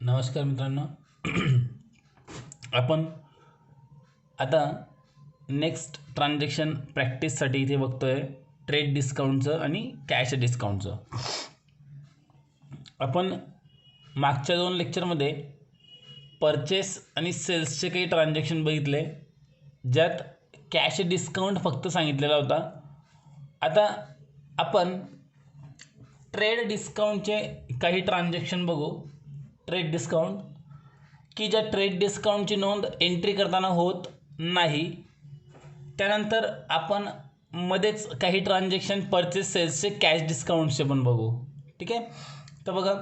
नमस्कार मित्रांनो. आपण आता नेक्स्ट ट्रान्झॅक्शन प्रॅक्टिससाठी इथे बघतोय ट्रेड डिस्काउंटचं आणि कॅश डिस्काउंटचं. आपण मागच्या 2 लेक्चरमध्ये परचेस आणि सेल्सचे काही ट्रान्झॅक्शन बघितले, ज्यात कॅश डिस्काउंट फक्त सांगितलेला होता. आता आपण ट्रेड डिस्काउंटचे काही ट्रान्झॅक्शन बघू. ट्रेड डिस्काउंट की ज्या ट्रेड डिस्काउंटची नोंद एंट्री करताना होत नाही. त्यानंतर आपण मध्येच काही ट्रान्झॅक्शन परचेस सेल्सचे कॅश डिस्काउंटचे पण बघू. ठीक आहे. तर बघा,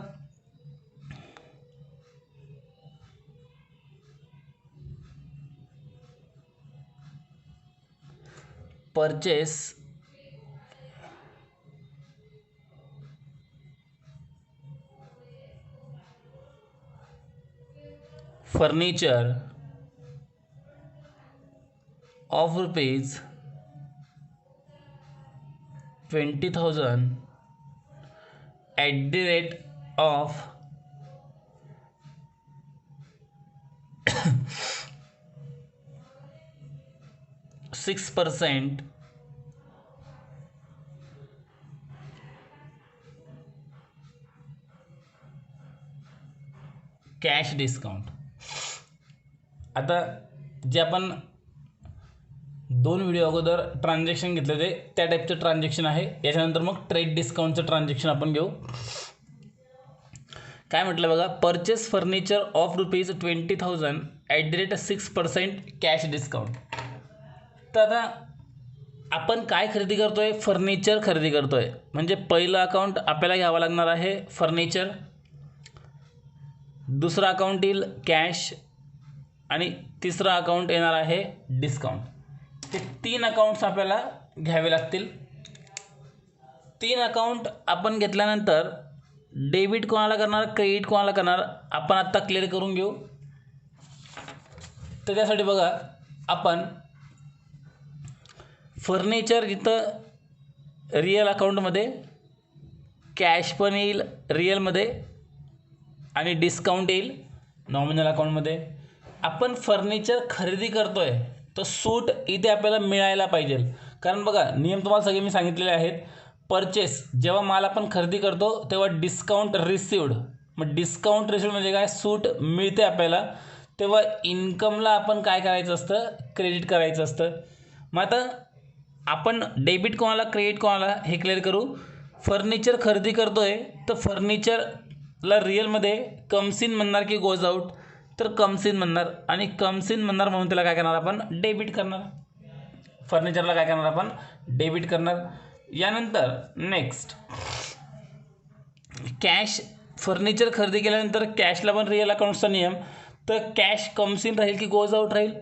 purchase furniture of rupees 20,000 at the rate of 6% cash discount. आता जे आपण 2 व्हिडिओ अगोदर ट्रान्झॅक्शन घेतले होते त्या टाईपचं ट्रान्झॅक्शन आहे. याच्यानंतर मग ट्रेड डिस्काउंटचं ट्रान्झॅक्शन आपण घेऊ. काय म्हटलं बघा, purchase furniture of rupees 20,000 at the rate 6% cash discount. तर आता आपण काय खरेदी करतोय? फर्निचर खरेदी करतोय. म्हणजे पहिलं अकाउंट आपल्याला घ्यावं लागणार आहे फर्निचर, दुसरा अकाउंट येईल कॅश आणि तिसरा अकाउंट येणार आहे डिस्काउंट. ते 3 अकाउंट्स आपल्याला घ्यावे लागतील. 3 अकाउंट आपण घेतल्यानंतर डेबिट कोणाला करणार, क्रेडिट कोणाला करणार, आपण आत्ता क्लिअर करून घेऊ. तर त्यासाठी बघा, आपण फर्निचर इथं रिअल अकाउंटमध्ये, कॅश पण येईल रिअलमध्ये आणि डिस्काउंट येईल नॉमिनल अकाउंटमध्ये. आपण फर्निचर खरेदी करतोय तर सूट इथे आपल्याला मिळायला पाहिजे. कारण बघा, नियम तुम्हाला सगळे मी सांगितलेले आहेत. परचेस जेव्हा माल आपण खरेदी करतो तेव्हा डिस्काउंट रिसिव्ड. मग डिस्काउंट रिसिव्ड म्हणजे काय? सूट मिळते आपल्याला. तेव्हा इन्कमला आपण काय करायचं असतं? क्रेडिट करायचं असतं. मग आता आपण डेबिट कोणाला, क्रेडिट कोणाला हे क्लिअर करू. फर्निचर खरेदी करतोय तर फर्निचरला रिअलमध्ये कम्स इन म्हणणार की गोज आउट? तर कम्स इन म्हणणार. आणि कम्स इन म्हणणार म्हणून त्याला काय करणार आपण? डेबिट करणार. फर्निचरला काय करणार आपण? डेबिट करणार. यानंतर नेक्स्ट कॅश. फर्निचर खरेदी केल्यानंतर कॅशला पण रिअल अकाउंटचा नियम. तर कॅश कम्स इन राहील की गोज आउट राहील?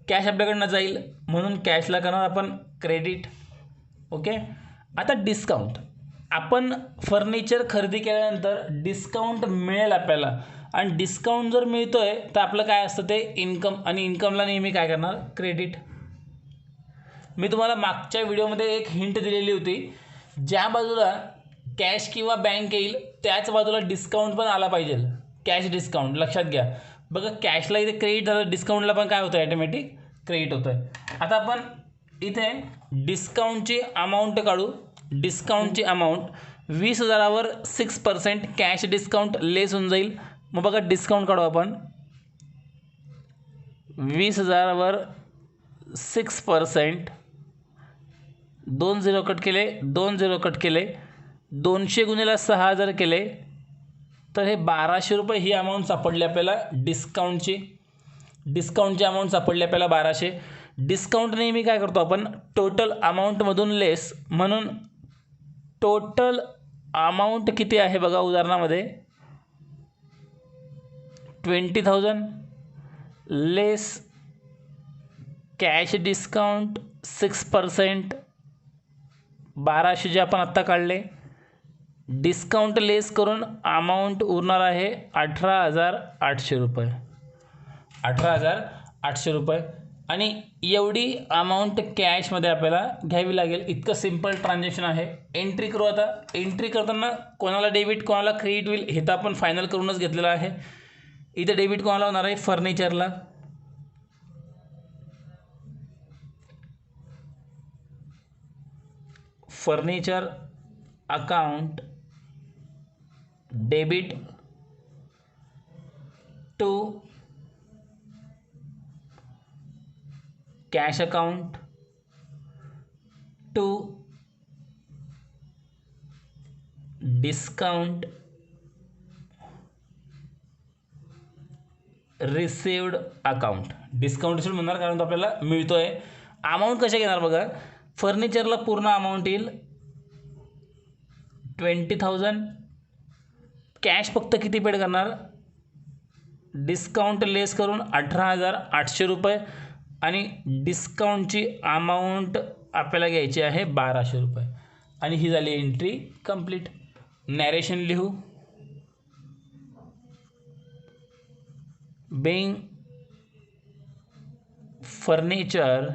कॅश आपल्याकडनं जाईल म्हणून कॅशला करणार आपण क्रेडिट. ओके. आता डिस्काउंट. आपण फर्निचर खरेदी केल्यानंतर डिस्काउंट मिळेल आपल्याला, आणि डिस्काउंट जर मिळतोय तर आपलं काय असतं? ते इन्कम. आणि इन्कमला नेहमी काय करणार? क्रेडिट. मी तुम्हाला मागच्या व्हिडिओमध्ये एक हिंट दिलेली होती. ज्या बाजूला कॅश किंवा बँक येईल त्याच बाजूला डिस्काउंट पण आला पाहिजे. कॅश डिस्काउंट लक्षात घ्या. बघा, कॅशला इथे क्रेडिट झालं, डिस्काउंटला पण काय होतं? ॲटोमॅटिक क्रेडिट होतं आहे. आता आपण इथे डिस्काउंटची अमाऊंट काढू. डिस्काउंटची अमाऊंट 20,000वर 6% कॅश डिस्काउंट लेस होऊन जाईल. मग बघा, डिस्काउंट काढू आपण. 20,000वर 6%, 2 0 कट केले, 2 0 कट केले, 200 गुणिले 6,000 केले तर हे 1,200 रुपये ही अमाऊंट सापडली आपल्याला डिस्काउंटची. डिस्काउंटची अमाऊंट सापडली आपल्याला 1,200. डिस्काउंट नेहमी काय करतो आपण? टोटल अमाऊंटमधून लेस. म्हणून टोटल अमाऊंट किती आहे बघा, उदाहरणामध्ये 20,000 लेस कॅश डिस्काउंट 6%, 1,200 जे आपण आत्ता काढले. डिस्काउंट लेस करून अमाऊंट उरणार आहे 18,800 रुपये. 18,800 रुपये. आणि एवढी अमाऊंट कॅशमध्ये आपल्याला घ्यावी लागेल. इतकं सिंपल ट्रान्झॅक्शन आहे. एंट्री करू. आता एंट्री करताना कोणाला डेबिट कोणाला क्रेडिट होईल हे तर आपण फायनल करूनच घेतलेलं आहे. इथे डेबिट कोणाला होणार आहे? फर्निचरला. Furniture account debit to cash account to discount received account. Discount received म्हणणार कारण तो आपल्याला मिळतोय. अमाऊंट कशा घेणार बघा. फर्निचरला पूर्ण अमाऊंट येईल 20,000. कॅश फक्त किती पेड करणार? डिस्काउंट लेस करून 18,800 रुपये आणि डिस्काउंटची अमाऊंट आपल्याला घ्यायची आहे 1,200 रुपये. आणि ही झाली एंट्री कंप्लीट. नॅरेशन लिहू. Being furniture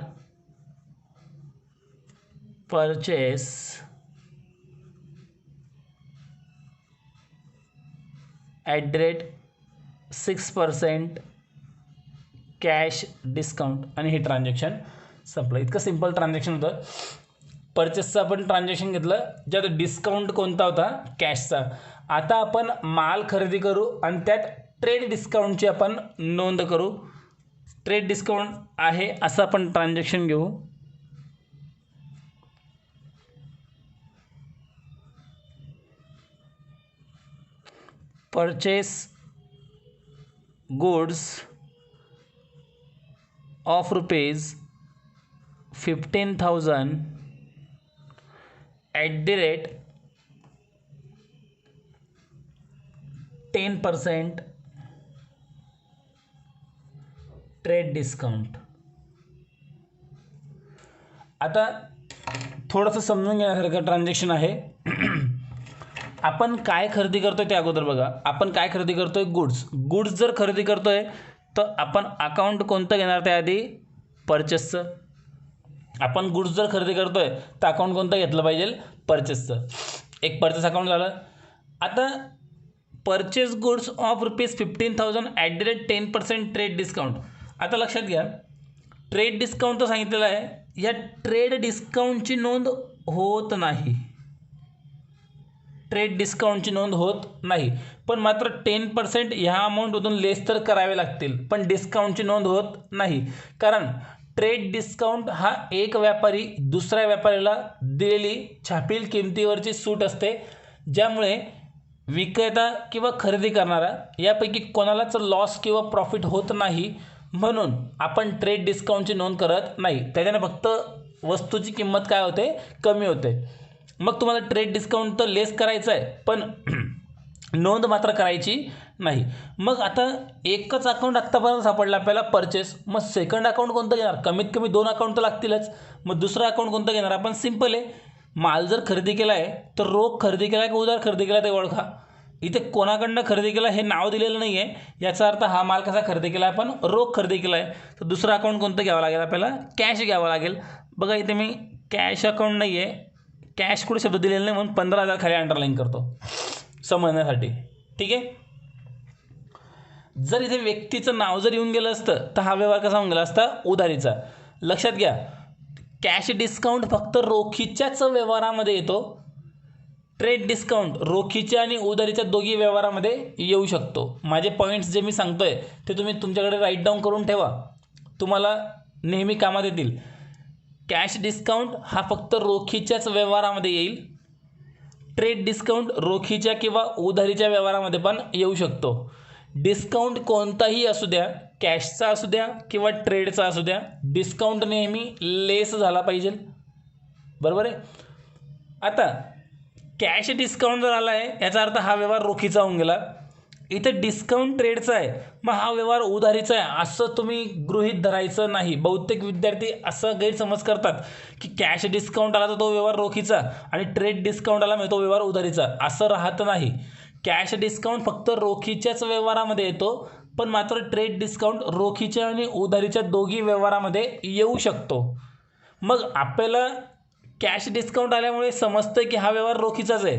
purchase at the rate 6% cash discount. आणि हे ट्रान्झॅक्शन संपलं. इतकं सिम्पल ट्रान्झॅक्शन होतं. परचेसचं आपण ट्रान्झॅक्शन घेतलं ज्यात डिस्काउंट कोणता होता? कॅशचा. आता आपण माल खरेदी करू आणि त्यात ट्रेड डिस्काउंटची आपण नोंद करू. ट्रेड डिस्काउंट आहे असं आपण ट्रान्झॅक्शन घेऊ. Purchase goods of rupees 15,000 at the rate 10% trade discount. आता थोडंसं समजून घेण्यासारखं ट्रान्झॅक्शन आहे. आपण काय खरेदी करतोय ते अगोदर बघा. आपण काय खरेदी करतोय? गुड्स जर खरेदी करतोय तर आपण अकाउंट कोणतं घेणार? त्याआधी परचेसचं. आपण गुड्स जर खरेदी करतोय तर अकाउंट कोणतं घेतलं पाहिजे? परचेसचं. एक परचेस अकाउंट झालं. आता purchase goods of ₹15,000 at the rate 10% trade discount. आता लक्षात घ्या, ट्रेड डिस्काउंट तर सांगितलेलं आहे. या ट्रेड डिस्काउंटची नोंद होत नाही. ट्रेड डिस्काउंटची नोंद होत नाही. पण मात्र 10% ह्या अमाऊंटमधून लेस तर करावे लागतील. पण डिस्काउंटची नोंद होत नाही. कारण ट्रेड डिस्काउंट हा एक व्यापारी दुसऱ्या व्यापाऱ्याला दिलेली छापील किमतीवरची सूट असते. ज्यामुळे विक्रेता किंवा खरेदी करणारा यापैकी कोणालाच लॉस किंवा प्रॉफिट होत नाही. म्हणून आपण ट्रेड डिस्काउंटची नोंद करत नाही. त्याच्याने फक्त वस्तूची किंमत काय होते? कमी होते. मग तुम्हाला ट्रेड डिस्काउंट तर लेस करायचं आहे पण नोंद मात्र करायची नाही. मग आता एकच अकाउंट आत्तापर्यंत सापडलं आपल्याला परचेस. मग सेकंड अकाउंट कोणतं घेणार? कमीत कमी 2 अकाउंट तर लागतीलच. मग दुसरं अकाउंट कोणतं घेणार? आपण सिम्पल आहे. माल जर खरेदी केला आहे तर रोख खरेदी केला आहे का उधार खरेदी केला ते ओळखा. इथे कोणाकडनं खरेदी केला हे नाव दिलेलं नाही आहे. याचा अर्थ हा माल कसा खरेदी केला? आपण रोख खरेदी केला आहे. तर दुसरं अकाउंट कोणतं घ्यावं लागेल? आपल्याला कॅश घ्यावं लागेल. बघा इथे मी कॅश अकाउंट नाही आहे, कॅश कुठे शब्द दिलेला नाही म्हणून 15,000 खाली अंडरलाईन करतो समजण्यासाठी. ठीक आहे. जर इथे व्यक्तीचं नाव जर येऊन गेलं असतं तर हा व्यवहार कसा होऊन गेला असता? उधारीचा. लक्षात घ्या, कॅश डिस्काउंट फक्त रोखीच्याच व्यवहारामध्ये येतो. ट्रेड डिस्काउंट रोखीच्या आणि उधारीच्या दोघी व्यवहारामध्ये येऊ शकतो. माझे पॉईंट्स जे मी सांगतोय ते तुम्ही तुमच्याकडे राईट डाऊन करून ठेवा, तुम्हाला नेहमी कामात येतील. कॅश डिस्काउंट हा फक्त रोखीच्याच व्यवहारामध्ये येईल. ट्रेड डिस्काउंट रोखीच्या किंवा उधारीच्या व्यवहारामध्ये पण येऊ शकतो. डिस्काउंट कोणताही असू द्या, कॅशचा असू द्या किंवा ट्रेडचा असू द्या, डिस्काउंट नेहमी लेस झाला पाहिजे. बरोबर आहे. आता कॅश डिस्काउंट जर आला आहे याचा अर्थ हा व्यवहार रोखीचा होऊन गेला. इथे डिस्काउंट ट्रेडचा आहे मग हा व्यवहार उधारीचा आहे असं तुम्ही गृहीत धरायचं नाही. बहुतेक विद्यार्थी असं गैरसमज करतात की कॅश डिस्काउंट आला तर तो व्यवहार रोखीचा आणि ट्रेड डिस्काउंट आला म्हणजे तो व्यवहार उधारीचा. असं राहत नाही. कॅश डिस्काउंट फक्त रोखीच्याच व्यवहारामध्ये येतो पण मात्र ट्रेड डिस्काउंट रोखीच्या आणि उधारीच्या दोघी व्यवहारामध्ये येऊ शकतो. मग आपल्याला कॅश डिस्काउंट आल्यामुळे समजतं की हा व्यवहार रोखीचाच आहे.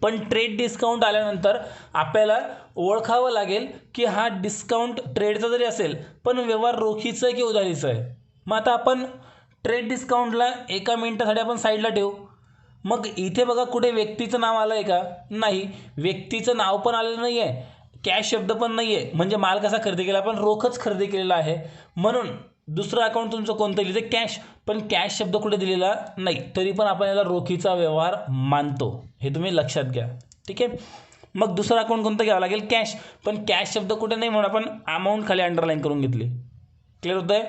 पण ट्रेड डिस्काउंट आल्यानंतर आपल्याला ओळखावं लागेल की हा डिस्काउंट ट्रेडचा जरी असेल पण व्यवहार रोखीचा आहे की उधारीचा आहे. मग आता आपण ट्रेड डिस्काउंटला एका मिनिटासाठी आपण साईडला ठेवू. मग इथे बघा कुठे व्यक्तीचं नाव आलं आहे का? नाही, व्यक्तीचं नाव पण आलेलं नाही आहे, कॅश शब्द पण नाही आहे. म्हणजे माल कसा खरेदी केला? आपण रोखच खरेदी केलेला आहे. म्हणून दुसरं अकाउंट तुमचं कोणतं लिहिलं? कॅश. पण कॅश शब्द कुठे दिलेला नाही, तरी पण आपण याला रोखीचा व्यवहार मानतो. हे तुम्ही लक्षात घ्या. ठीक आहे. मग दुसरं अकाउंट कोणतं घ्यावं लागेल? कॅश. पण कॅश शब्द कुठे नाही म्हणून आपण अमाऊंट खाली अंडरलाईन करून घेतली. क्लिअर होतं आहे?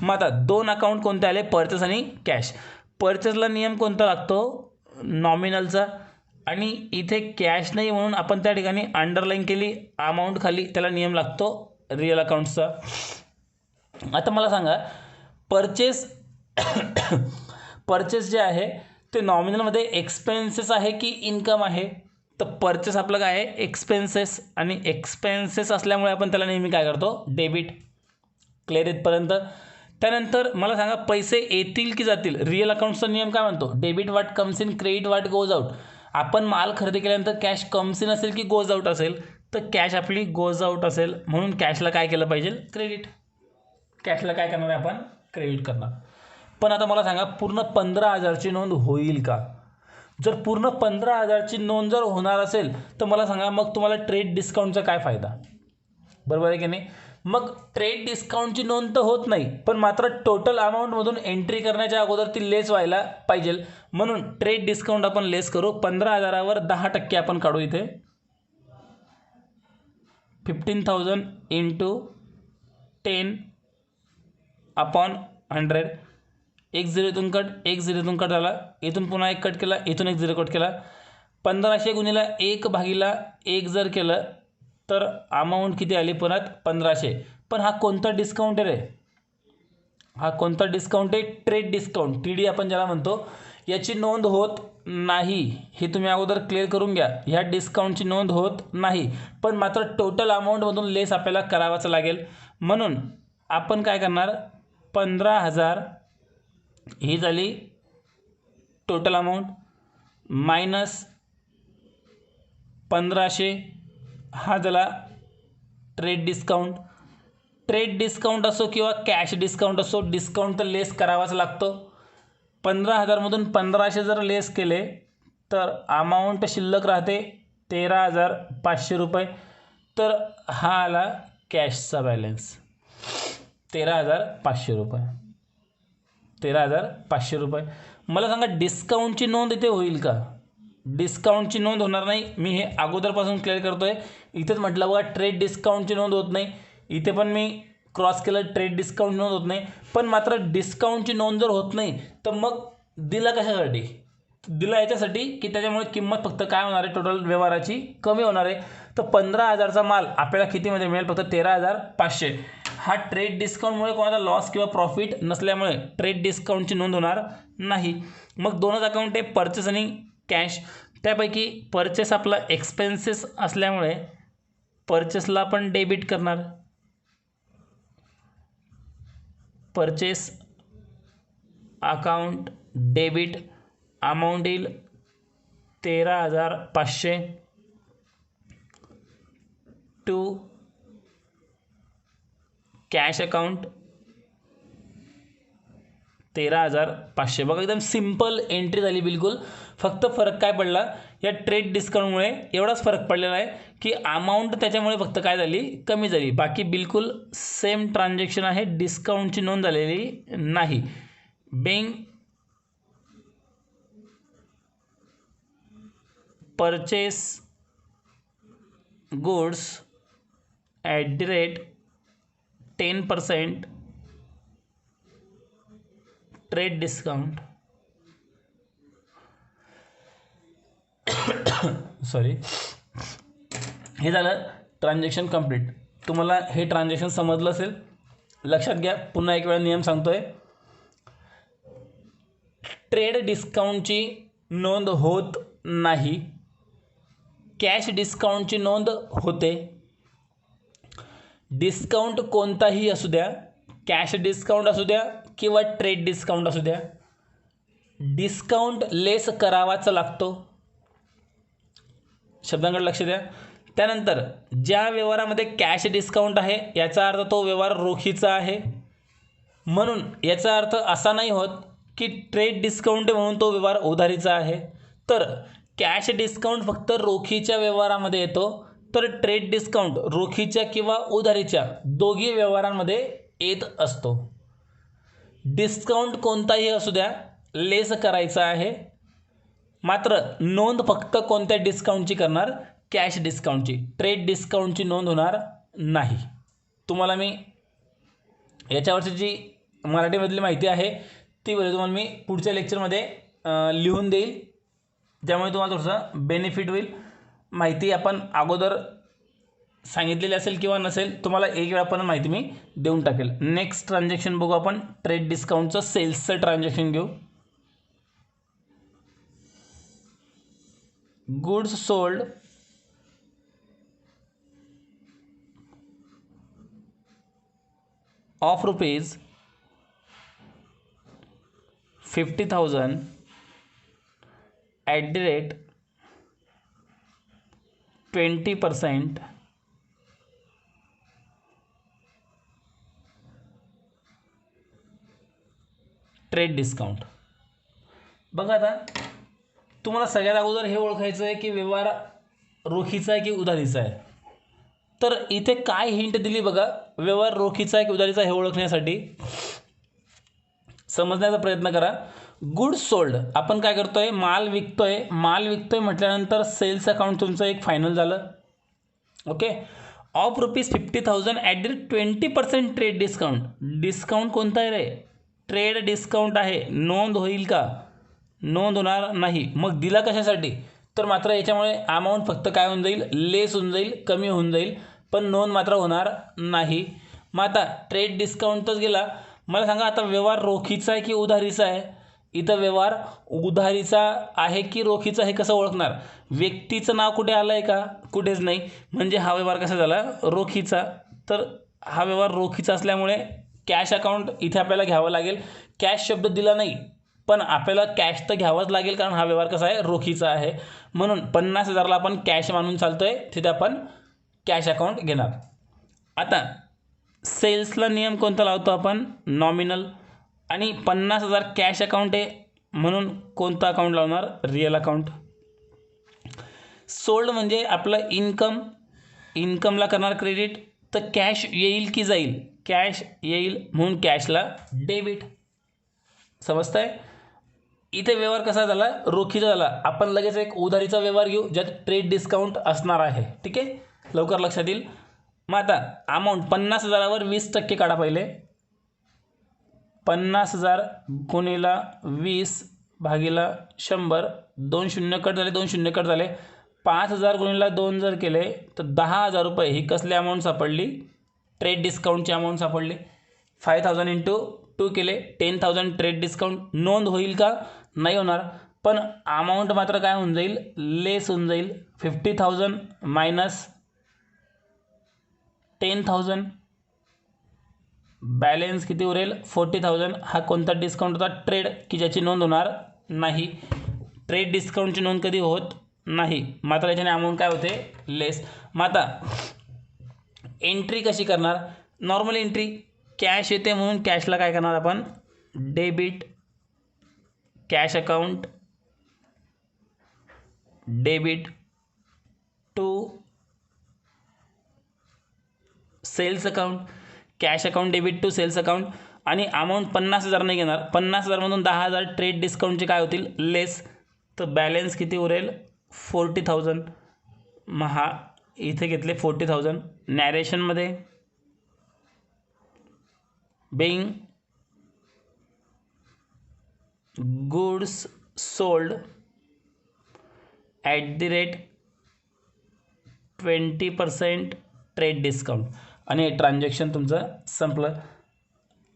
मग आता दोन अकाउंट कोणते आले? पर्चेस आणि कॅश. पर्चेसला नियम कोणता लागतो? नॉमिनलचा. आणि इथे कॅश नाही म्हणून आपण त्या ठिकाणी अंडरलाईन केली अमाऊंट खाली, त्याला नियम लागतो रिअल अकाउंट्सचा. आता मला सांगा, परचेस जे आहे ते नॉमिनलमध्ये एक्सपेन्सेस आहे की इन्कम आहे? तर परचेस आपलं काय आहे? एक्सपेन्सेस. आणि एक्सपेन्सेस असल्यामुळे आपण त्याला नेहमी काय करतो? डेबिट. क्लिअर इथपर्यंत? त्यानंतर मला सांगा, पैसे येतील की जातील? रिअल अकाउंट्सचा नियम काय म्हणतो? डेबिट वाट comes in, credit what goes out. आपण माल खरेदी केल्यानंतर कॅश कम्स इन असेल की गोज आउट असेल? तर कॅश आपली गोज आउट असेल, म्हणून कॅशला काय केलं पाहिजे? क्रेडिट. कॅशला काय करणार आहे आपण? क्रेडिट करणार. पण आता मला सांगा, पूर्ण 15,000ची नोंद होईल का? जर पूर्ण 15,000ची नोंद जर होणार असेल तर मला सांगा, मग तुम्हाला ट्रेड डिस्काउंटचा काय फायदा? बरोबर आहे की नाही? मग ट्रेड डिस्काउंटची नोंद तर होत नाही, पण मात्र टोटल अमाऊंटमधून एंट्री करण्याच्या अगोदर ती लेस व्हायला पाहिजे. म्हणून ट्रेड डिस्काउंट आपण लेस करू. 15,000वर 10% आपण काढू. इथे 15,000 इंटू 10 अपॉन 100. एक झिरो इथून कट, एक झिरो इथून कट झाला, इथून पुन्हा एक कट केला, इथून एक झिरो कट केला. 1500 गुणिले 1/1 जर केलं तर अमाऊंट किती आली? परत 1500. पण हा कोणता डिस्काउंट आहे रे? हा कोणता डिस्काउंट आहे? ट्रेड डिस्काउंट, TD आपण ज्याला म्हणतो. याची नोंद होत नाही, हे तुम्ही अगोदर क्लिअर करून घ्या. ह्या डिस्काउंटची नोंद होत नाही, पण मात्र टोटल अमाऊंटमधून लेस आपल्याला करावाच लागेल. म्हणून आपण काय करणार? 15,000 ही झाली टोटल अमाऊंट, मायनस 1500 हा झाला ट्रेड डिस्काउंट. ट्रेड डिस्काउंट असो किंवा कॅश डिस्काउंट असो, डिस्काउंट तर लेस करावाच लागतो. 15,000मधून 1500 जर लेस केले तर अमाऊंट शिल्लक राहते 13,500 रुपये. तर हा आला कॅशचा बॅलन्स 13,500 रुपये. 13,500 रुपये. मला सांगा, डिस्काउंटची नोंद इथे होईल का? डिस्काउंटची नोंद होणार नाही. मी हे अगोदरपासून क्लिअर करतोय. इथेच म्हटलं बघा, ट्रेड डिस्काउंटची नोंद होत नाही. इथे पण मी क्रॉस केलं, ट्रेड डिस्काउंट नोंद होत नाही. पण मात्र डिस्काउंटची नोंद जर होत नाही तर मग दिला कशासाठी? दिला याच्यासाठी की त्याच्यामुळे किंमत फक्त काय होणार आहे? टोटल व्यवहाराची कमी होणार आहे. तर 15,000चा माल आपल्याला कितीमध्ये मिळेल? फक्त 13,500. हा ट्रेड डिस्काउंटमुळे कोणाचा लॉस किंवा प्रॉफिट नसल्यामुळे ट्रेड डिस्काउंटची नोंद होणार नाही. मग दोनच अकाउंट आहे, परचेस आणि कॅश. त्यापैकी परचेस आपला एक्सपेन्सेस असल्यामुळे परचेसला आपण डेबिट करणार. परचेस अकाउंट डेबिट, अमाऊंट येईल 13,500 टू कॅश अकाउंट 13,500. बघा, एकदम सिंपल एंट्री झाली बिलकुल. फक्त फरक काय पडला? या ट्रेड डिस्काउंटमुळे एवढाच फरक पडलेला आहे की अमाऊंट त्याच्यामुळे फक्त काय झाली? कमी झाली. बाकी बिलकुल सेम ट्रान्झॅक्शन आहे, डिस्काउंटची नोंद झालेली नाही. Being purchase goods @ 10% trade discount. Sorry, हे झालं ट्रान्झॅक्शन कंप्लीट. तुम्हाला हे ट्रान्झॅक्शन समजलं असेल. लक्षात घ्या, पुन्हा एक वेळा नियम सांगतोय. ट्रेड डिस्काउंटची नोंद होत नाही, कॅश डिस्काउंटची नोंद होते. डिस्काउंट कोणताही असू द्या, कॅश डिस्काउंट असू द्या किंवा ट्रेड डिस्काउंट असू द्या, डिस्काउंट लेस करावाच लागतो. शब्दांकडे लक्ष द्या. त्यानंतर ज्या व्यवहारामध्ये कॅश डिस्काउंट आहे याचा अर्थ तो व्यवहार रोखीचा आहे. म्हणून याचा अर्थ असा नाही होत की ट्रेड डिस्काउंट म्हणून तो व्यवहार उधारीचा आहे. तर कॅश डिस्काउंट फक्त रोखीच्या व्यवहारामध्ये येतो, तर ट्रेड डिस्काउंट रोखीच्या किंवा उधारीच्या दोघी व्यवहारांमध्ये येत असतो. डिस्काउंट कोणताही असू द्या, लेस करायचा आहे. मात्र नोंद फक्त कोणत्या डिस्काउंटची करणार? कॅश डिस्काउंटची. ट्रेड डिस्काउंटची नोंद होणार नाही. तुम्हाला मी याच्यावरची जी मराठीमधली माहिती आहे ती तुम्हाला मी पुढच्या लेक्चरमध्ये लिहून देईल, त्यामुळे तुम्हाला थोडंसं बेनिफिट होईल. माहिती आपण अगोदर सांगितलेली असेल किंवा नसेल, तुम्हाला एक वेळा पण माहिती मी देऊन टाकेल. नेक्स्ट ट्रान्झॅक्शन बघू आपण. ट्रेड डिस्काउंटचं सेल्सचं ट्रान्झॅक्शन घेऊ. Goods sold off rupees 50,000 at the rate 20% trade discount. बघा आता तुम्हाला सगळ्यात अगोदर हे ओळखायचं आहे की व्यवहार रोखीचा आहे की उधारीचा आहे. तर इथे काय हिंट दिली बघा, व्यवहार रोखीचा आहे की उधारीचा हे ओळखण्यासाठी समजण्याचा प्रयत्न करा. गुड्स सोल्ड, आपण काय करतोय? माल विकतोय. माल विकतोय म्हटल्यानंतर सेल्स अकाउंट तुमचं एक फायनल झालं. Okay. Of rupees 50,000 at the 20% trade discount. Discount कोणता आहे रे? ट्रेड डिस्काउंट आहे. नोंद होईल का? नोंद होणार नाही. मग दिला कशासाठी? तर मात्र याच्यामुळे अमाऊंट फक्त काय होऊन जाईल? लेस होऊन जाईल, कमी होऊन जाईल, पण नोंद मात्र होणार नाही. मग आता ट्रेड डिस्काउंटच गेला. मला सांगा आता व्यवहार रोखीचा आहे की उधारीचा आहे? इथं व्यवहार उधारीचा आहे की रोखीचा आहे कसं ओळखणार? व्यक्तीचं नाव कुठे आलं आहे का? कुठेच नाही. म्हणजे हा व्यवहार कसा झाला? रोखीचा. तर हा व्यवहार रोखीचा असल्यामुळे कॅश अकाउंट इथे आपल्याला घ्यावं लागेल. कॅश शब्द दिला नाही, पण आपल्याला कॅश तर घ्यावाच लागेल, कारण हा व्यवहार कसा आहे? रोखीचा आहे. म्हणून 50,000ला आपण कॅश मानून चालतोय, तिथे आपण कॅश अकाउंट घेणार. आता सेल्सला नियम कोणता लावतो आपण? नॉमिनल. आणि 50,000 कॅश अकाउंट आहे म्हणून कोणतं अकाउंट लावणार? Real account. सोल्ड म्हणजे आपलं इन्कम. इन्कमला करणार क्रेडिट. तर कॅश येईल की जाईल? कॅश येईल म्हणून कॅशला डेबिट. समजतंय? इथे व्यवहार कसा झाला? रोखीचा झाला. आपण लगेच एक उधारीचा व्यवहार घेऊ ज्यात ट्रेड डिस्काउंट असणार आहे. ठीक आहे, लवकर लक्षात येईल. मग आता अमाऊंट 50,000वर 20% काढा पहिले. 50,000 गुणिला 20 भागिला 100. 2 शून्य कट झाले, 2 शून्य कट झाले. 5,000 गुणिला 2 जर केले तर 10,000 रुपये ही कसली अमाऊंट सापडली? ट्रेड डिस्काउंटची अमाऊंट सापडली. 5,000 इंटू 2 केले 10,000 ट्रेड डिस्काउंट. नोंद होईल का? नाही होणार, पण अमाऊंट मात्र काय होऊन जाईल? लेस होऊन जाईल. 50,000 मायनस 10,000, बॅलेन्स किती उरेल? 40,000. हा कोणता डिस्काउंट होता? ट्रेड, की ज्याची नोंद होणार नाही. ट्रेड डिस्काउंटची नोंद कधी होत नाही, मात्र याच्याने अमाऊंट काय होते? लेस. मग आता एंट्री कशी करणार? Normal entry. कॅश येते म्हणून कॅशला काय करणार आपण? Debit. Cash account debit to sales account. Cash account debit to sales account. आणि अमाऊंट 50,000 नाही घेणार. 50,000मधून 10,000 ट्रेड डिस्काउंटचे काय होतील? लेस. तर बॅलेन्स किती उरेल? 40,000. मग हा इथे घेतले 40,000. नॅरेशनमध्ये being goods sold at the rate 20% trade discount. आणि ट्रान्झॅक्शन तुमचं संपलं.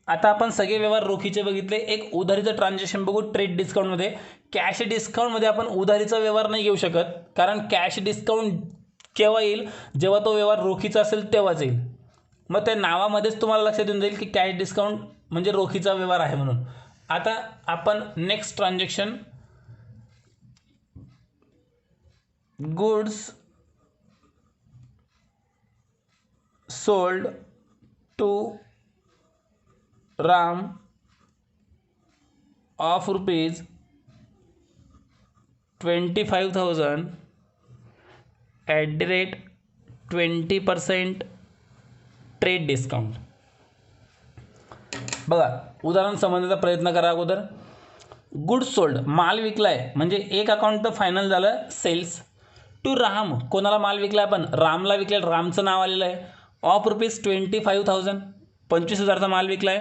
आता आपण सगळे व्यवहार रोखीचे बघितले. एक उधारीचं ट्रान्झॅक्शन बघू ट्रेड डिस्काउंटमध्ये. कॅश डिस्काउंटमध्ये आपण उधारीचा व्यवहार नाही घेऊ शकत, कारण कॅश डिस्काउंट केव्हा येईल? जेव्हा तो व्यवहार रोखीचा असेल तेव्हाच येईल. मग त्या नावामध्येच तुम्हाला लक्षात येऊन जाईल की कॅश डिस्काउंट म्हणजे रोखीचा व्यवहार आहे म्हणून. आता आपण next transaction goods sold to Ram of rupees 25,000 at the rate 20% trade discount. बघा उदाहरण समजण्याचा प्रयत्न करा. अगोदर गुड्स सोल्ड, माल विकलाय, म्हणजे एक अकाउंट तर फायनल झालं सेल्स. टू राम, कोणाला माल विकला आपण? रामला विकले, रामचं नाव आलेलं आहे. ऑफ रुपीज 25,000, 25,000चा माल विकलाय.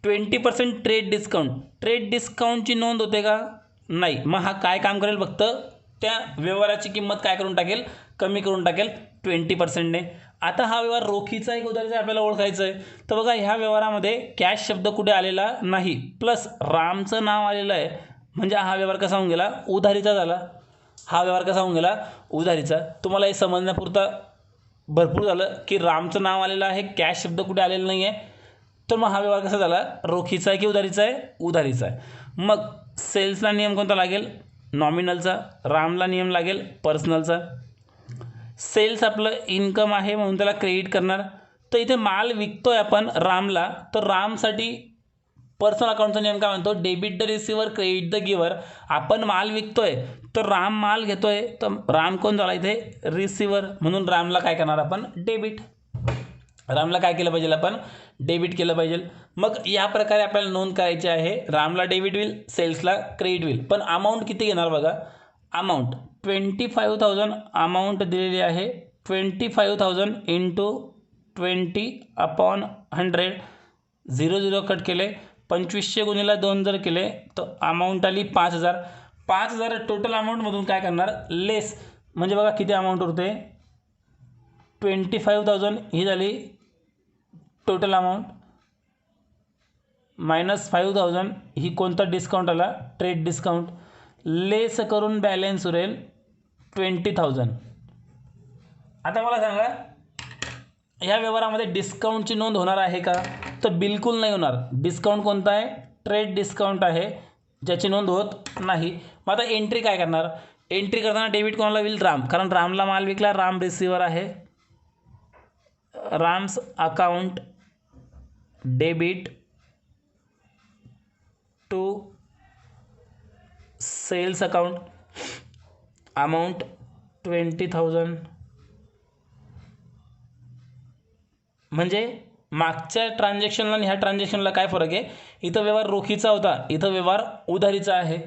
20% ट्रेड डिस्काउंट, ट्रेड डिस्काउंटची नोंद होते का? नाही. मग हा काय काम करेल? फक्त त्या व्यवहाराची किंमत काय करून टाकेल? कमी करून टाकेल 20%ने. आता हा व्यवहार रोखीचा एक उधारीचा आपल्याला ओळखायचं आहे. तर बघा ह्या व्यवहारामध्ये कॅश शब्द कुठे आलेला नाही, प्लस रामचं नाव आलेलं आहे, म्हणजे हा व्यवहार कसा होऊन गेला? उधारीचा झाला. हा व्यवहार कसा होऊन गेला? उधारीचा. तुम्हाला हे समजण्यापुरतं भरपूर झालं की रामचं नाव आलेलं आहे, कॅश शब्द कुठे आलेला नाही आहे. तर मग हा व्यवहार कसा झाला? रोखीचा आहे की उधारीचा आहे? उधारीचा आहे. मग सेल्सला नियम कोणता लागेल? नॉमिनलचा. रामला नियम लागेल पर्सनलचा. सेल्स आपलं इन्कम आहे म्हणून त्याला क्रेडिट करणार. तर इथे माल विकतोय आपण रामला, तर रामसाठी पर्सनल अकाउंटचा नियम काय म्हणतो? Debit the receiver, credit the giver. आपण माल विकतोय तर राम माल घेतोय, तर राम कोण झाला इथे? रिसिव्हर. म्हणून रामला काय करणार आपण? डेबिट. रामला काय केलं पाहिजे? आपण डेबिट केलं पाहिजे. मग या प्रकारे आपल्याला नोंद करायची आहे. रामला डेबिट होईल, सेल्सला क्रेडिट होईल. पण अमाऊंट किती घेणार बघा? अमाऊंट 25,000 अमाऊंट दिलेली आहे. 25,000 इंटू 20/100. 0 कट केले. 2500 गुणिले 2 जर केले तर अमाऊंट आली 5,000. 5,000 टोटल अमाऊंटमधून काय करणार? लेस. म्हणजे बघा किती अमाऊंट उरते? 25,000 ही झाली टोटल अमाऊंट, -5,000 ही कोणता डिस्काउंट आला? Trade discount. लेस करून बॅलन्स उरेल 20,000. आता मला सांगा ह्या व्यवहारामध्ये डिस्काउंटची नोंद होणार आहे का? तर बिलकुल नाही होणार. डिस्काउंट कोणता आहे? ट्रेड डिस्काउंट आहे, ज्याची नोंद होत नाही. मग आता एंट्री काय करणार? एंट्री करताना डेबिट कोणाला होईल? राम, कारण रामला माल विकला, राम रिसिव्हर आहे. Ram's account debit to sales account, amount 20,000. म्हणजे मागच्या ट्रान्झॅक्शनला आणि ह्या ट्रान्झॅक्शनला काय फरक आहे? इथं व्यवहार रोखीचा होता, इथं व्यवहार उधारीचा आहे.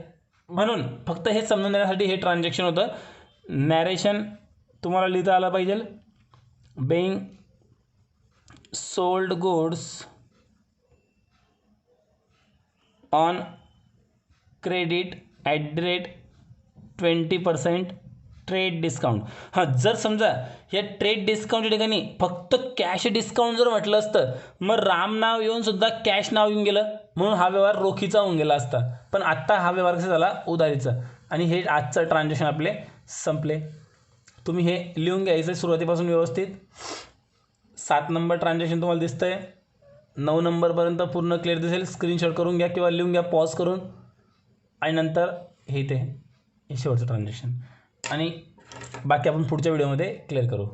म्हणून फक्त हे समजून देण्यासाठी हे ट्रान्झॅक्शन होतं. नॅरेशन तुम्हाला लिहिता आलं पाहिजे. Being sold goods on credit at the rate 20% trade discount. हां, जर समजा या ट्रेड डिस्काउंटच्या ठिकाणी फक्त कॅश डिस्काउंट जर म्हटलं असतं, मग राम नाव येऊन सुद्धा कॅश नाव येऊन गेलं, म्हणून हा व्यवहार रोखीचा होऊन गेला असता. पण आत्ता हा व्यवहार कसा झाला? उधारीचा. आणि हे आजचं ट्रान्झॅक्शन आपले संपले. तुम्ही हे लिहून घ्यायचं सुरुवातीपासून व्यवस्थित. 7 नंबर ट्रान्झॅक्शन तुम्हाला दिसतंय, 9 नंबरपर्यंत पूर्ण क्लिअर दिसेल. स्क्रीनशॉट करून घ्या किंवा लिहून घ्या पॉज करून. आणि नंतर हे शेवटचं ट्रान्झॅक्शन, आणि बाकी आपण पुढच्या व्हिडिओमध्ये क्लिअर करू.